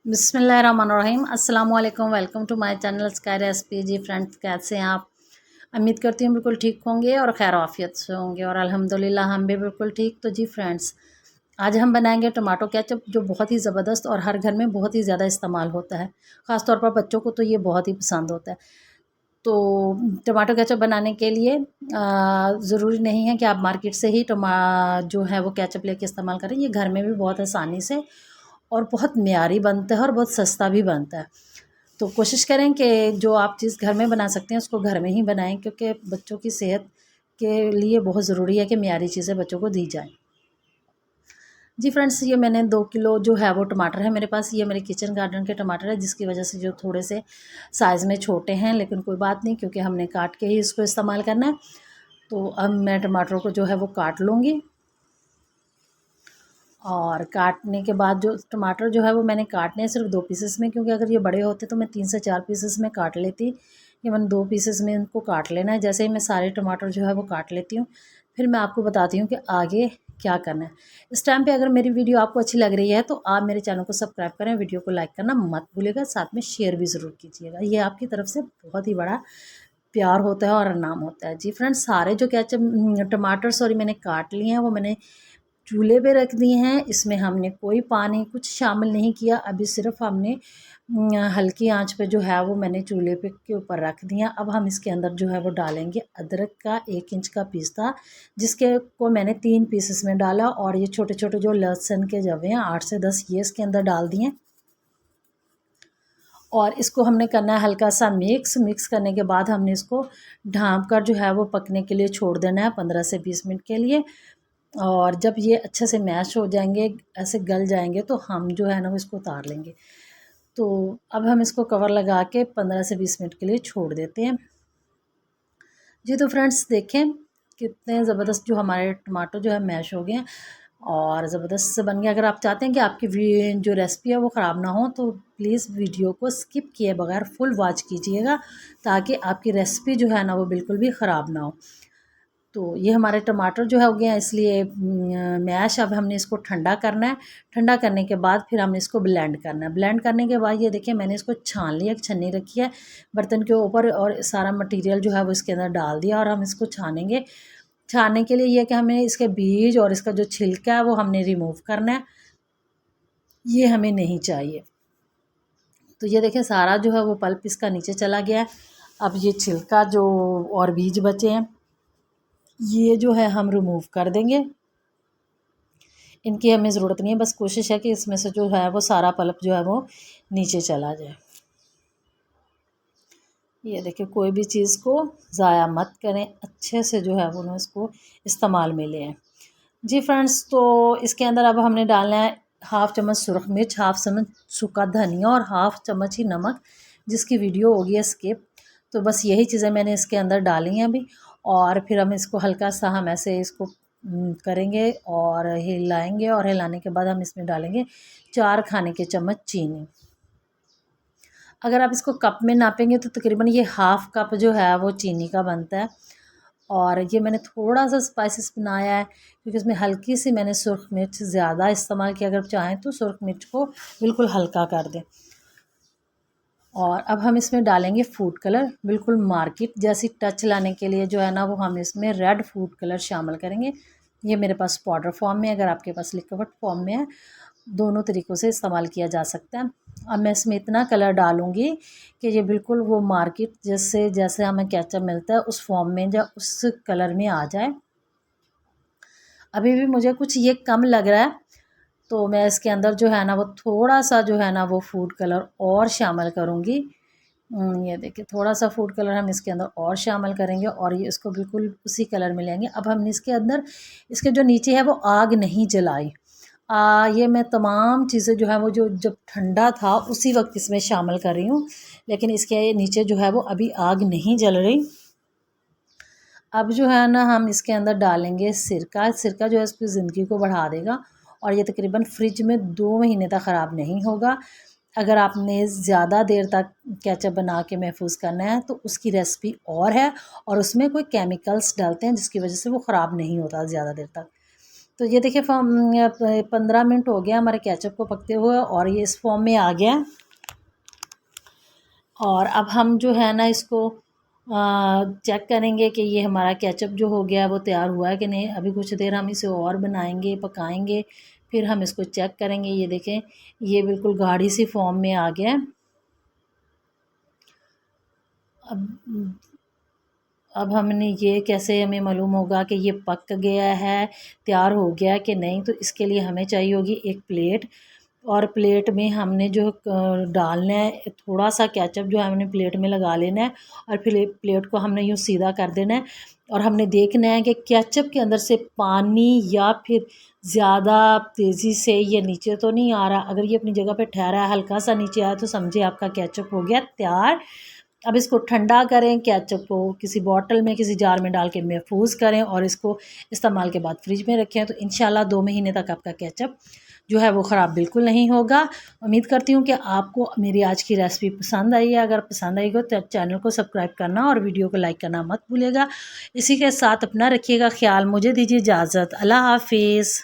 बिस्मिल्लाहिर्रहमानिर्रहीम अस्सलाम वालेकुम। Welcome to my channel sky recipe. जी फ्रेंड्स, कैसे हैं आप? उम्मीद करती हूँ बिल्कुल ठीक होंगे और खैर आफियत से होंगे और अल्हम्दुलिल्लाह हम भी बिल्कुल ठीक। तो जी फ्रेंड्स, आज हम बनाएंगे टमाटो केचप, जो बहुत ही ज़बरदस्त और हर घर में बहुत ही ज़्यादा इस्तेमाल होता है। ख़ास तौर पर बच्चों को तो ये बहुत ही पसंद होता है। तो टमाटो केचप बनाने के लिए ज़रूरी नहीं है कि आप मार्केट से ही जो है वो केचप लेके इस्तेमाल करें। ये घर में भी बहुत आसानी से और बहुत मियारी बनता है और बहुत सस्ता भी बनता है। तो कोशिश करें कि जो आप चीज़ घर में बना सकते हैं उसको घर में ही बनाएं, क्योंकि बच्चों की सेहत के लिए बहुत ज़रूरी है कि मियारी चीज़ें बच्चों को दी जाएं। जी फ्रेंड्स, ये मैंने 2 किलो जो है वो टमाटर है मेरे पास। ये मेरे किचन गार्डन के टमाटर है, जिसकी वजह से जो थोड़े से साइज़ में छोटे हैं, लेकिन कोई बात नहीं, क्योंकि हमने काट के ही इसको इस्तेमाल करना है। तो अब मैं टमाटरों को जो है वो काट लूँगी। और काटने के बाद जो टमाटर जो है वो मैंने काटने हैं सिर्फ 2 पीसेस में, क्योंकि अगर ये बड़े होते तो मैं 3 से 4 पीसेस में काट लेती। ये मैंने 2 पीसेस में इनको काट लेना है। जैसे ही मैं सारे टमाटर जो है वो काट लेती हूँ, फिर मैं आपको बताती हूँ कि आगे क्या करना है। इस टाइम पे अगर मेरी वीडियो आपको अच्छी लग रही है तो आप मेरे चैनल को सब्सक्राइब करें, वीडियो को लाइक करना मत भूलिएगा, साथ में शेयर भी ज़रूर कीजिएगा। ये आपकी तरफ से बहुत ही बड़ा प्यार होता है और इनाम होता है। जी फ्रेंड्स, सारे जो टमाटर मैंने काट लिए हैं, वो मैंने चूल्हे पे रख दिए हैं। इसमें हमने कोई पानी कुछ शामिल नहीं किया। अभी सिर्फ हमने हल्की आंच पे जो है वो मैंने चूल्हे पे के ऊपर रख दिया। अब हम इसके अंदर जो है वो डालेंगे अदरक का 1 इंच का पीस था, जिसके को मैंने 3 पीसेस में डाला। और ये छोटे छोटे जो लहसुन के जवे हैं 8 से 10, ये इसके अंदर डाल दिए। और इसको हमने करना है हल्का सा मिक्स करने के बाद हमने इसको ढाँप कर जो है वो पकने के लिए छोड़ देना है 15 से 20 मिनट के लिए। और जब ये अच्छे से मैश हो जाएंगे, ऐसे गल जाएंगे, तो हम जो है ना वो इसको उतार लेंगे। तो अब हम इसको कवर लगा के 15 से 20 मिनट के लिए छोड़ देते हैं। जी तो फ्रेंड्स, देखें कितने ज़बरदस्त जो हमारे टमाटर जो है मैश हो गए हैं और ज़बरदस्त से बन गया। अगर आप चाहते हैं कि आपकी जो रेसिपी है वो ख़राब ना हो, तो प्लीज़ वीडियो को स्किप किए बगैर फुल वॉच कीजिएगा, ताकि आपकी रेसिपी जो है ना वो बिल्कुल भी ख़राब ना हो। तो ये हमारे टमाटर जो है हो गए हैं, इसलिए मैश। अब हमने इसको ठंडा करना है। ठंडा करने के बाद फिर हमने इसको ब्लेंड करना है। ब्लेंड करने के बाद ये देखिए मैंने इसको छान लिया, एक छन्नी रखी है बर्तन के ऊपर, और सारा मटेरियल जो है वो इसके अंदर डाल दिया और हम इसको छानेंगे। छानने के लिए ये कि हमें इसके बीज और इसका जो छिलका है वो हमने रिमूव करना है, ये हमें नहीं चाहिए। तो ये देखिए सारा जो है वो पल्प इसका नीचे चला गया है। अब ये छिलका जो और बीज बचे हैं, ये जो है हम रिमूव कर देंगे। इनकी हमें ज़रूरत नहीं है, बस कोशिश है कि इसमें से जो है वो सारा पल्प जो है वो नीचे चला जाए। ये देखिए, कोई भी चीज़ को ज़ाया मत करें, अच्छे से जो है वो ना इसको इस्तेमाल में लें। जी फ्रेंड्स, तो इसके अंदर अब हमने डालना है हाफ़ चम्मच सुरख मिर्च, हाफ़ चम्मच सूखा धनिया और हाफ़ चम्मच ही नमक, जिसकी वीडियो होगी स्किप। तो बस यही चीज़ें मैंने इसके अंदर डाली हैं अभी। और फिर हम इसको हल्का सा हम ऐसे इसको करेंगे और हिलाएंगे, और हिलाने के बाद हम इसमें डालेंगे 4 खाने के चम्मच चीनी। अगर आप इसको कप में नापेंगे तो तकरीबन ये हाफ़ कप जो है वो चीनी का बनता है। और ये मैंने थोड़ा सा स्पाइसेस बनाया है, क्योंकि इसमें हल्की सी मैंने सुरख मिर्च ज़्यादा इस्तेमाल किया। अगर चाहें तो सुरख मिर्च को बिल्कुल हल्का कर दें। और अब हम इसमें डालेंगे फूड कलर, बिल्कुल मार्केट जैसी टच लाने के लिए जो है ना वो हम इसमें रेड फूड कलर शामिल करेंगे। ये मेरे पास पाउडर फॉर्म में है, अगर आपके पास लिक्विड फॉर्म में है, दोनों तरीक़ों से इस्तेमाल किया जा सकता है। अब मैं इसमें इतना कलर डालूँगी कि ये बिल्कुल वो मार्केट जैसे हमें केचप मिलता है उस फॉर्म में या उस कलर में आ जाए। अभी भी मुझे कुछ ये कम लग रहा है, तो मैं इसके अंदर जो है ना वो थोड़ा सा जो है ना वो फूड कलर और शामिल करूँगी। ये देखिए थोड़ा सा फूड कलर हम इसके अंदर और शामिल करेंगे और ये इसको बिल्कुल उसी कलर में लेंगे। अब हमने इसके अंदर, इसके जो नीचे है वो आग नहीं जलाई। ये मैं तमाम चीज़ें जो है वो जो जब ठंडा था उसी वक्त इसमें शामिल कर रही हूँ, लेकिन इसके नीचे जो है वो अभी आग नहीं जल रही। अब जो है ना हम इसके अंदर डालेंगे सिरका। सिरका जो है इसकी ज़िंदगी को बढ़ा देगा और ये तकरीबन फ्रिज में 2 महीने तक ख़राब नहीं होगा। अगर आपने ज़्यादा देर तक केचप बना के महफूज़ करना है तो उसकी रेसिपी और है, और उसमें कोई केमिकल्स डालते हैं जिसकी वजह से वो ख़राब नहीं होता ज़्यादा देर तक। तो ये देखिए 15 मिनट हो गया हमारे केचप को पकते हुए और ये इस फॉर्म में आ गया। और अब हम जो है ना इसको चेक करेंगे कि ये हमारा केचप जो हो गया वो तैयार हुआ है कि नहीं। अभी कुछ देर हम इसे और बनाएंगे, पकाएंगे, फिर हम इसको चेक करेंगे। ये देखें ये बिल्कुल गाढ़ी सी फॉर्म में आ गया। अब हमने ये कैसे हमें मालूम होगा कि ये पक गया है, तैयार हो गया कि नहीं। तो इसके लिए हमें चाहिए होगी एक प्लेट, और प्लेट में हमने जो डालना है थोड़ा सा केचप जो है हमने प्लेट में लगा लेना है, और फिर प्लेट को हमने यूँ सीधा कर देना है। और हमने देखना है कि केचप के अंदर से पानी या फिर ज़्यादा तेज़ी से ये नीचे तो नहीं आ रहा। अगर ये अपनी जगह पे ठहरा है, हल्का सा नीचे आया, तो समझे आपका केचप हो गया तैयार। अब इसको ठंडा करें, केचप को किसी बॉटल में, किसी जार में डाल के महफूज करें और इसको इस्तेमाल के बाद फ्रिज में रखें। तो इंशाल्लाह 2 महीने तक आपका केचप जो है वो ख़राब बिल्कुल नहीं होगा। उम्मीद करती हूँ कि आपको मेरी आज की रेसिपी पसंद आई है। अगर पसंद आई हो तो चैनल को सब्सक्राइब करना और वीडियो को लाइक करना मत भूलिएगा। इसी के साथ अपना रखिएगा ख्याल। मुझे दीजिए इजाज़त। अल्लाह हाफिज़।